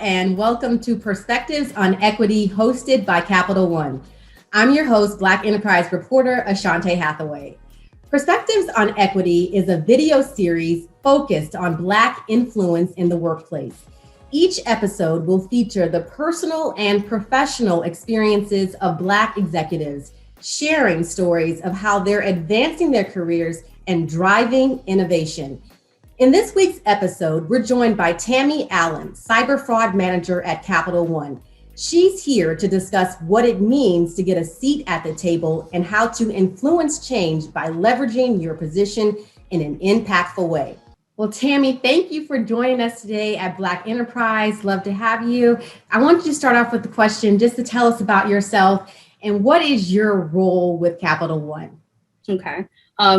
and welcome to Perspectives on Equity, hosted by Capital One. I'm your host, Black Enterprise reporter Ashante Hathaway. Perspectives on Equity is a video series focused on Black influence in the workplace. Each episode will feature the personal and professional experiences of Black executives, sharing stories of how they're advancing their careers and driving innovation. In this week's episode, we're joined by Tammy Allen, Cyber Fraud Manager at Capital One. She's here to discuss what it means to get a seat at the table and how to influence change by leveraging your position in an impactful way. Well, Tammy, thank you for joining us today at Black Enterprise. Love to have you. I want you to start off with the question just to tell us about yourself and what is your role with Capital One? Okay.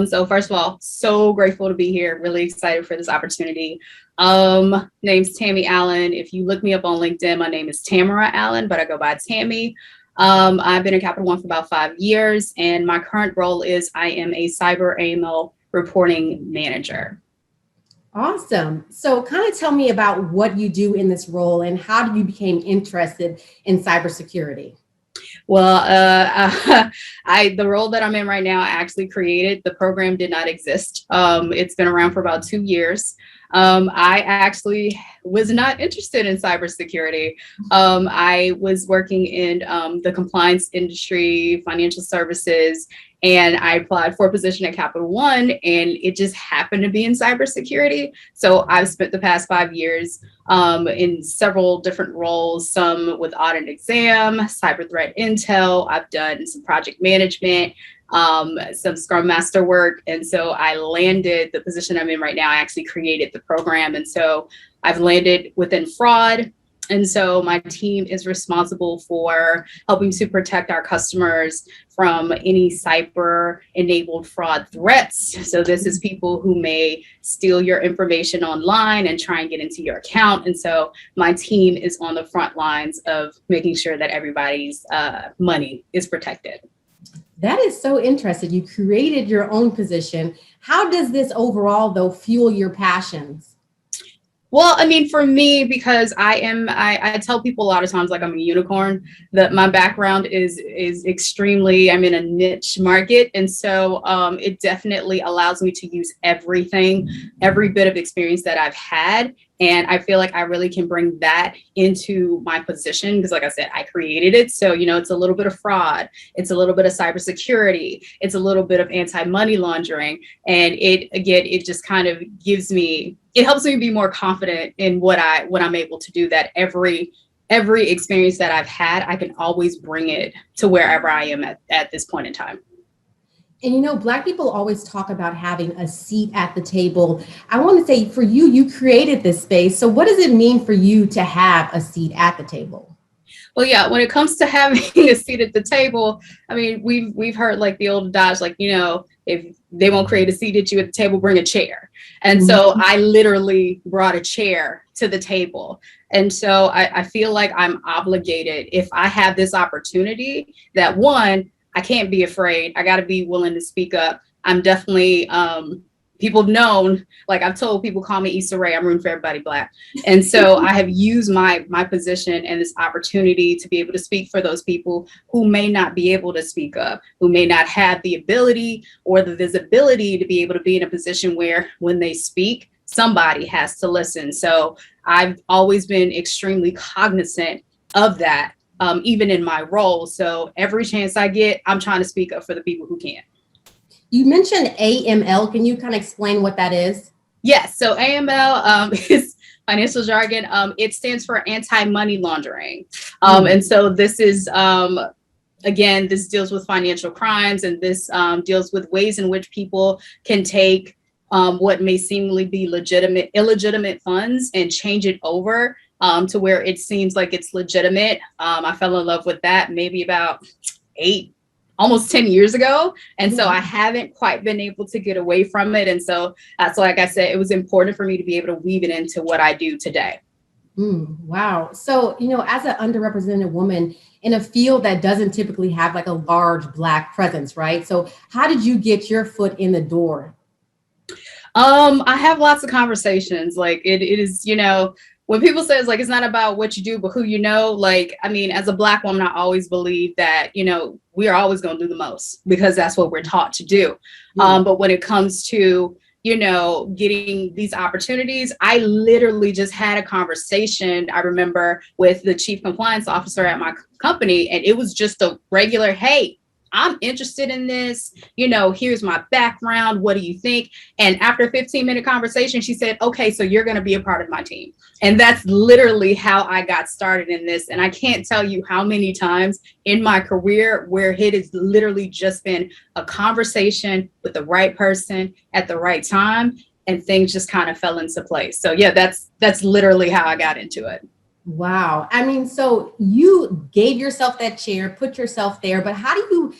So first of all, so grateful to be here. Really excited for this opportunity. Name's Tammy Allen. If you look me up on LinkedIn, my name is Tamara Allen, but I go by Tammy. I've been at Capital One for about 5 years, and my current role is I am a cyber AML reporting manager. Awesome. So kind of tell me about what you do in this role and how you became interested in cybersecurity. Well, the role that I'm in right now, I actually created. The program did not exist. It's been around for about 2 years. I actually was not interested in cybersecurity. I was working in the compliance industry, financial services, and I applied for a position at Capital One, and it just happened to be in cybersecurity. So I've spent the past 5 years in several different roles, some with audit and exam, cyber threat intel. I've done some project management, some Scrum Master work. And so I landed the position I'm in right now. I actually created the program. And so I've landed within fraud. And so my team is responsible for helping to protect our customers from any cyber-enabled fraud threats. So this is people who may steal your information online and try and get into your account. And so my team is on the front lines of making sure that everybody's money is protected. That is so interesting. You created your own position. How does this overall, though, fuel your passions? Well, I mean, for me, because I tell people a lot of times, like I'm a unicorn, that my background is extremely, I'm in a niche market. And so it definitely allows me to use every bit of experience that I've had. And I feel like I really can bring that into my position because, like I said, I created it. So, it's a little bit of fraud. It's a little bit of cybersecurity. It's a little bit of anti-money laundering. And it just kind of it helps me be more confident in what I'm able to do, that every experience that I've had, I can always bring it to wherever I am at this point in time. And Black people always talk about having a seat at the table. I want to say for you, you created this space. So what does it mean for you to have a seat at the table? Well, yeah, when it comes to having a seat at the table, I mean, we've heard like the old adage, like, if they won't create a seat at you at the table, bring a chair. And so I literally brought a chair to the table. And so I feel like I'm obligated, if I have this opportunity, that one, I can't be afraid. I got to be willing to speak up. I'm definitely, people have known, like I've told people, call me Issa Rae, I'm rooting for everybody Black. And so I have used my position and this opportunity to be able to speak for those people who may not be able to speak up, who may not have the ability or the visibility to be able to be in a position where when they speak, somebody has to listen. So I've always been extremely cognizant of that. Even in my role. So every chance I get, I'm trying to speak up for the people who can't. You mentioned AML. Can you kind of explain what that is? Yes. So AML is financial jargon. It stands for anti-money laundering. And so this is, again, this deals with financial crimes, and this deals with ways in which people can take what may seemingly be illegitimate funds and change it over to where it seems like it's legitimate. I fell in love with that maybe about 8, almost 10 years ago. And so I haven't quite been able to get away from it. And so that's like I said, it was important for me to be able to weave it into what I do today. Wow. So, as an underrepresented woman in a field that doesn't typically have like a large Black presence, right? So how did you get your foot in the door? I have lots of conversations. Like it is, when people say it's like, it's not about what you do, but who you know, like, I mean, as a Black woman, I always believe that, you know, we are always going to do the most because that's what we're taught to do. But when it comes to, you know, getting these opportunities, I literally just had a conversation, I remember, with the chief compliance officer at my company, and it was just a regular, hey, I'm interested in this, you know, here's my background, what do you think? And after a 15-minute conversation, she said, okay, so you're going to be a part of my team. And that's literally how I got started in this. And I can't tell you how many times in my career where it has literally just been a conversation with the right person at the right time, and things just kind of fell into place. So yeah, that's literally how I got into it. Wow. I mean, so you gave yourself that chair, put yourself there, but how do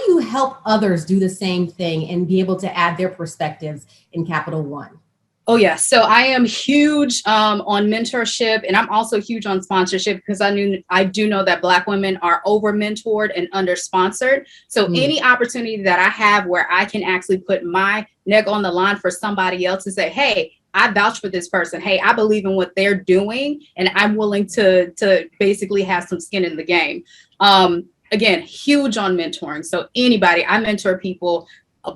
you help others do the same thing and be able to add their perspectives in Capital One? Oh yeah, so I am huge on mentorship, and I'm also huge on sponsorship because I do know that Black women are over mentored and under sponsored. So any opportunity that I have where I can actually put my neck on the line for somebody else to say, hey, I vouch for this person. Hey, I believe in what they're doing, and I'm willing to basically have some skin in the game. Again, huge on mentoring. So anybody, I mentor people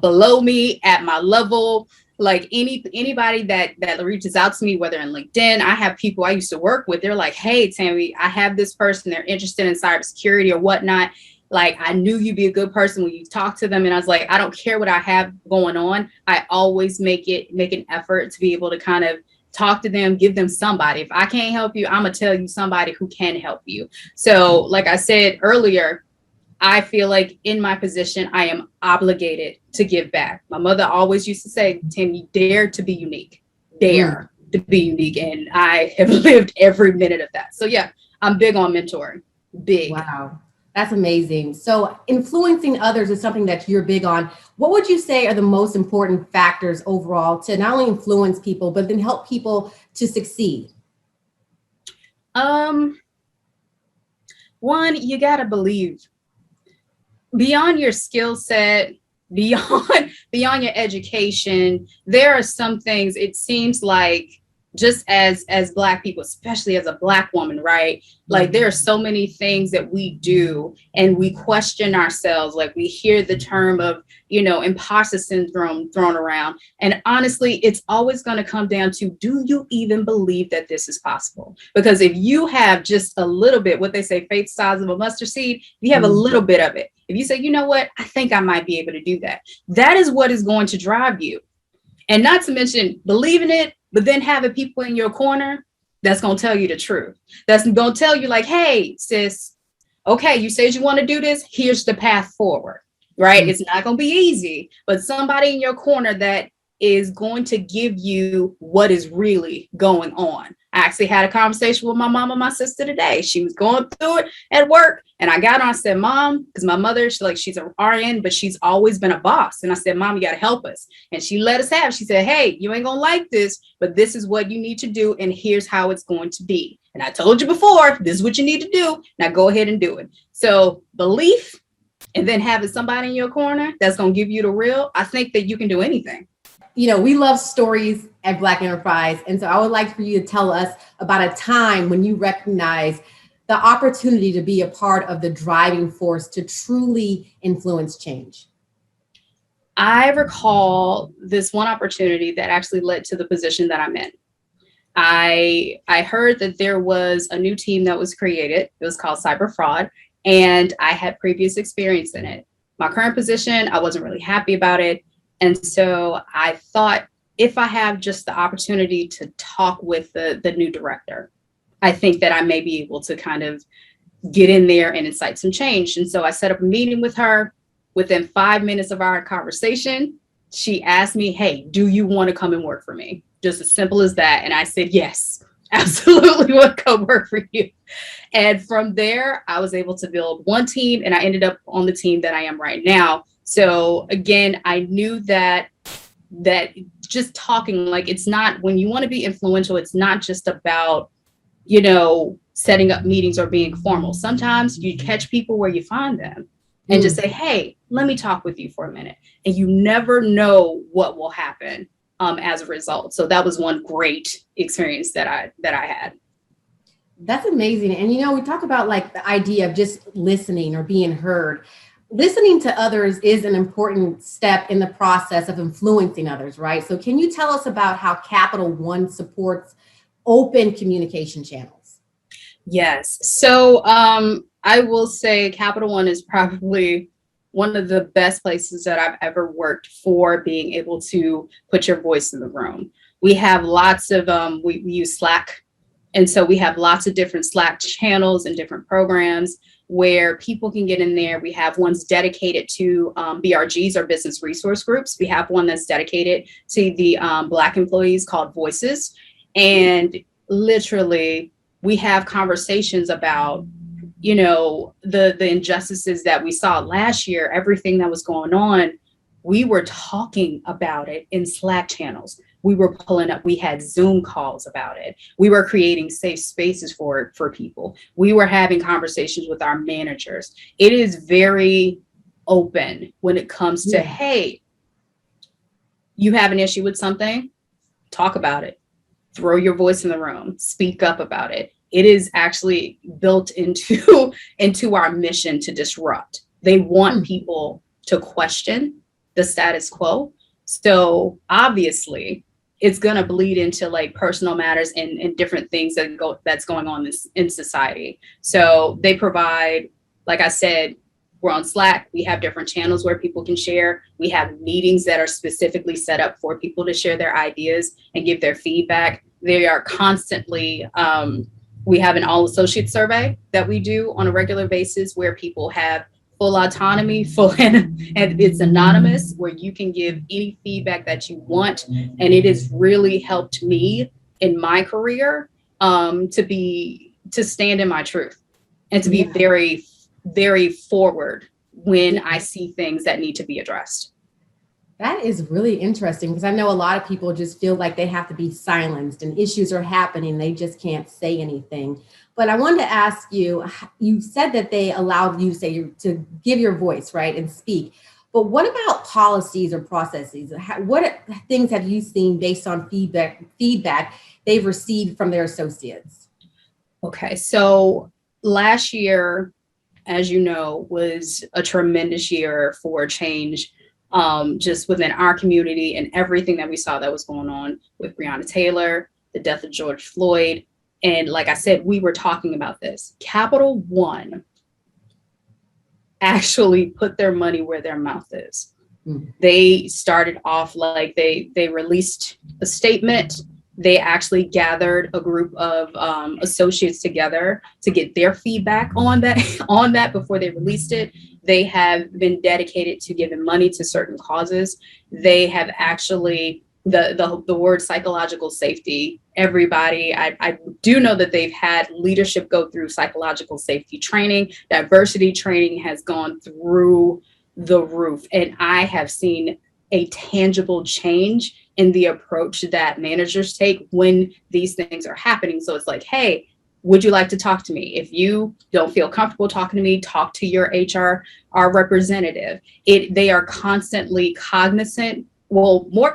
below me at my level. Like anybody that reaches out to me, whether in LinkedIn, I have people I used to work with. They're like, hey, Tammy, I have this person. They're interested in cybersecurity or whatnot. Like, I knew you'd be a good person when you talk to them. And I was like, I don't care what I have going on. I always make an effort to be able to kind of talk to them, give them somebody. If I can't help you, I'm going to tell you somebody who can help you. So like I said earlier, I feel like in my position, I am obligated to give back. My mother always used to say, Tammy, dare to be unique, dare to be unique. And I have lived every minute of that. So yeah, I'm big on mentoring. Big. Wow. That's amazing. So influencing others is something that you're big on. What would you say are the most important factors overall to not only influence people, but then help people to succeed? One, you got to believe beyond your skill set, beyond your education. There are some things, it seems like, just as Black people, especially as a Black woman, right? Like, there are so many things that we do and we question ourselves. Like, we hear the term of, you know, imposter syndrome thrown around. And honestly, it's always going to come down to, do you even believe that this is possible? Because if you have just a little bit, what they say, faith size of a mustard seed, you have a little bit of it. If you say, you know what, I think I might be able to do that. That is what is going to drive you. And not to mention believing it, but then having people in your corner that's going to tell you the truth. That's going to tell you like, hey, sis, okay, you said you want to do this. Here's the path forward, right? It's not going to be easy, but somebody in your corner that is going to give you what is really going on. I actually had a conversation with my mom and my sister today. She was going through it at work. And I got on, I said, Mom, because my mother, she's an RN, but she's always been a boss. And I said, Mom, you got to help us. And she let us have. She said, hey, you ain't going to like this, but this is what you need to do. And here's how it's going to be. And I told you before, this is what you need to do. Now go ahead and do it. So belief, and then having somebody in your corner that's going to give you the real, I think that you can do anything. You know, we love stories at Black Enterprise. And so I would like for you to tell us about a time when you recognize the opportunity to be a part of the driving force to truly influence change. I recall this one opportunity that actually led to the position that I'm in. I heard that there was a new team that was created. It was called Cyber Fraud, and I had previous experience in it. My current position, I wasn't really happy about it. And so I thought, if I have just the opportunity to talk with the new director, I think that I may be able to kind of get in there and incite some change. And so I set up a meeting with her. Within 5 minutes of our conversation, she asked me, hey, do you want to come and work for me? Just as simple as that. And I said, yes, absolutely want to come work for you. And from there, I was able to build one team, and I ended up on the team that I am right now. So again, I knew that just talking, like, it's not, when you want to be influential, it's not just about, you know, setting up meetings or being formal. Sometimes you catch people where you find them and just say, hey, let me talk with you for a minute. And you never know what will happen as a result. So that was one great experience that I had. That's amazing. And, we talk about like the idea of just listening or being heard. Listening to others is an important step in the process of influencing others, right? So can you tell us about how Capital One supports open communication channels? Yes. So I will say Capital One is probably one of the best places that I've ever worked for being able to put your voice in the room. We have lots of, we use Slack. And so we have lots of different Slack channels and different programs where people can get in there. We have ones dedicated to BRGs or business resource groups. We have one that's dedicated to the Black employees called Voices. And literally, we have conversations about, the injustices that we saw last year, everything that was going on. We were talking about it in Slack channels. We were pulling up, we had Zoom calls about it. We were creating safe spaces for people. We were having conversations with our managers. It is very open when it comes to, hey, you have an issue with something, talk about it. Throw your voice in the room, speak up about it. It is actually built into our mission to disrupt. They want people to question the status quo. So obviously, it's going to bleed into like personal matters and different things that's going on in society. So they provide, like I said, we're on Slack. We have different channels where people can share. We have meetings that are specifically set up for people to share their ideas and give their feedback. They are constantly, we have an all associate survey that we do on a regular basis where people have full autonomy, and it's anonymous, where you can give any feedback that you want. And it has really helped me in my career to stand in my truth and to be very, very forward when I see things that need to be addressed. That is really interesting because I know a lot of people just feel like they have to be silenced and issues are happening. They just can't say anything. But I wanted to ask you, you said that they allowed you to give your voice, right, and speak. But what about policies or processes? What things have you seen based on feedback they've received from their associates? Okay, so last year, as you know, was a tremendous year for change. Just within our community and everything that we saw that was going on with Breonna Taylor, the death of George Floyd. And like I said, we were talking about this. Capital One actually put their money where their mouth is. They started off like they released a statement. They actually gathered a group of associates together to get their feedback on that before they released it. They have been dedicated to giving money to certain causes. They have actually, the word psychological safety, everybody, I do know that they've had leadership go through psychological safety training. Diversity training has gone through the roof. And I have seen a tangible change in the approach that managers take when these things are happening. So it's like, hey, would you like to talk to me? If you don't feel comfortable talking to me, talk to your HR representative. They are constantly cognizant, more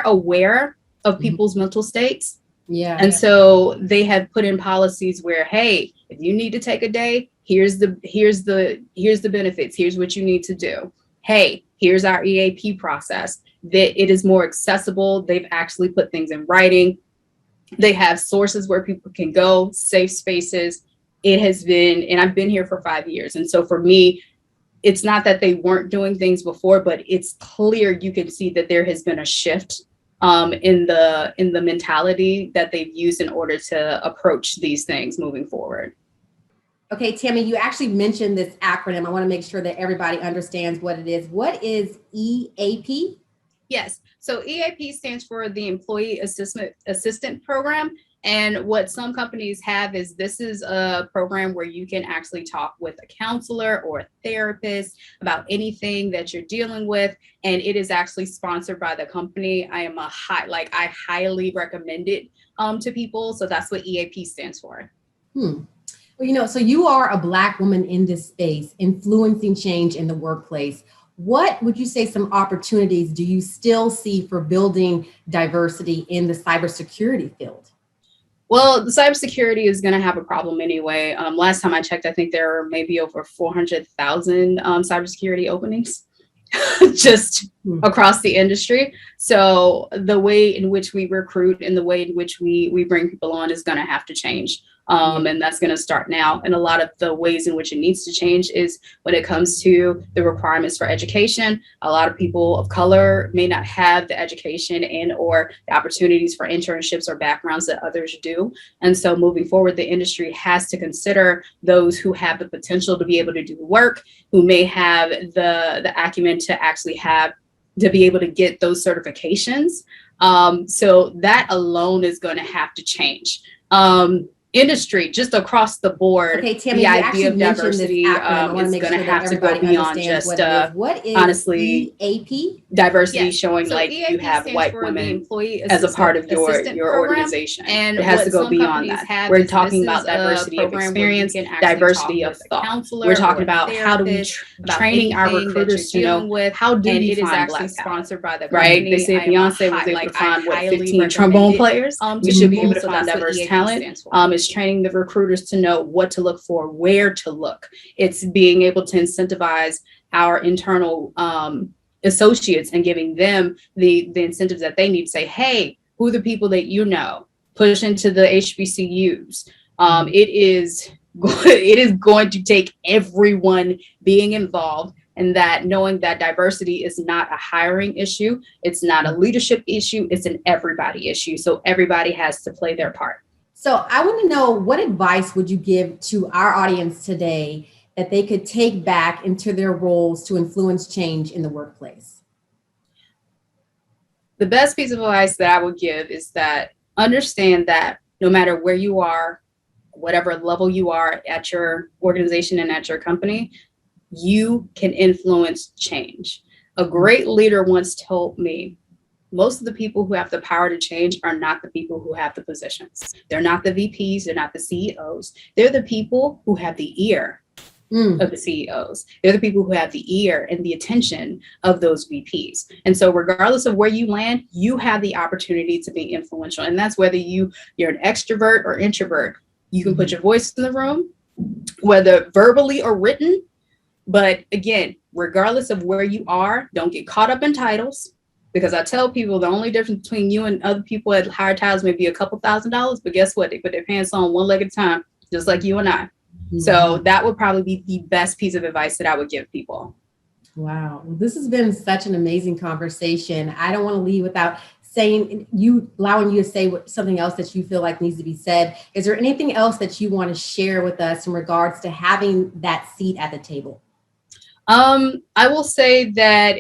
aware of people's mental states. Yeah. And so they have put in policies where, hey, if you need to take a day, here's the benefits. Here's what you need to do. Hey, here's our EAP process. That it is more accessible. They've actually put things in writing. They have sources where people can go, safe spaces. It has been, and I've been here for 5 years. And so for me, it's not that they weren't doing things before, but it's clear you can see that there has been a shift in the mentality that they've used in order to approach these things moving forward. Okay, Tammy, you actually mentioned this acronym. I want to make sure that everybody understands what it is. What is EAP? Yes. So EAP stands for the Employee Assistant Program. And what some companies have is this is a program where you can actually talk with a counselor or a therapist about anything that you're dealing with. And it is actually sponsored by the company. I highly recommend it to people. So that's what EAP stands for. Well, so you are a Black woman in this space, influencing change in the workplace. what would you say some opportunities do you still see for building diversity in the cybersecurity field? Well, the cybersecurity is going to have a problem anyway. Last time I checked, I think there are maybe over 400,000 cybersecurity openings just across the industry. So the way in which we recruit and the way in which we bring people on is going to have to change. And that's going to start now. And a lot of the ways in which it needs to change is when it comes to the requirements for education. A lot of people of color may not have the education and or the opportunities for internships or backgrounds that others do. And so moving forward, the industry has to consider those who have the potential to be able to do the work, who may have the acumen to actually have to be able to get those certifications. So that alone is going to have to change. Industry just across the board. Okay, Tammy, the idea of diversity is going to have to go beyond just what is honestly EAP? Diversity, showing so like EAP you have white women as a part of your organization, and it has to go beyond that. We're talking about diversity of experience, diversity of thought. We're talking about how do we training our recruiters to know how do you find Black sponsored by the right. They say Beyonce was able to find 15 trombone players. We should be able to find diverse talent. It's training the recruiters to know what to look for, where to look. It's being able to incentivize our internal associates and giving them the incentives that they need to say, hey, who are the people that you know? Push into the HBCUs. It is going to take everyone being involved, and that knowing that diversity is not a hiring issue. It's not a leadership issue. It's an everybody issue. So everybody has to play their part. So I want to know, what advice would you give to our audience today that they could take back into their roles to influence change in the workplace? The best piece of advice that I would give is that understand that no matter where you are, whatever level you are at your organization and at your company, you can influence change. A great leader once told me, most of the people who have the power to change are not the people who have the positions. They're not the VPs, they're not the CEOs. They're the people who have the ear of the CEOs. They're the people who have the ear and the attention of those VPs. And so regardless of where you land, you have the opportunity to be influential. And that's whether you're an extrovert or introvert. You can put your voice in the room, whether verbally or written. But again, regardless of where you are, don't get caught up in titles. Because I tell people the only difference between you and other people at higher titles may be a couple $1,000s, but guess what? They put their pants on one leg at a time, just like you and I. So that would probably be the best piece of advice that I would give people. Wow. Well, this has been such an amazing conversation. I don't want to leave without allowing you to say something else that you feel like needs to be said. Is there anything else that you want to share with us in regards to having that seat at the table? I will say that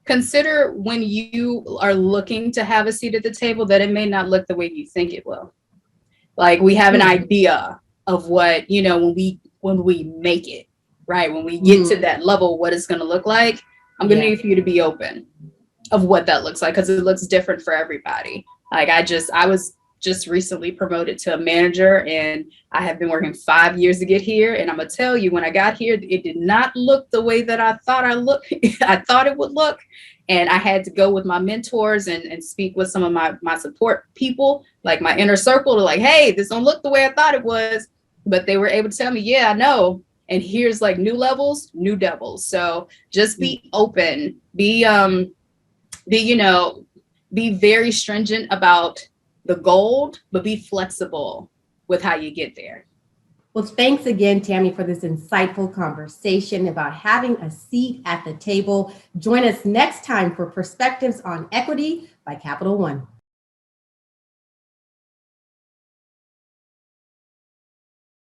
consider when you are looking to have a seat at the table that it may not look the way you think it will. Like we have an idea of what, when we make it, right? When we get to that level, what it's going to look like. I'm going to need for you to be open of what that looks like, because it looks different for everybody. Like I was just recently promoted to a manager, and I have been working 5 years to get here. And I'm gonna tell you, when I got here, it did not look the way that I thought I thought it would look. And I had to go with my mentors and speak with some of my support people, like my inner circle, to like, hey, this don't look the way I thought it was. But they were able to tell me, yeah, I know. And here's like new levels, new devils. So just be open, be very stringent about the goal, but be flexible with how you get there. Well, thanks again, Tammy, for this insightful conversation about having a seat at the table. Join us next time for Perspectives on Equity by Capital One.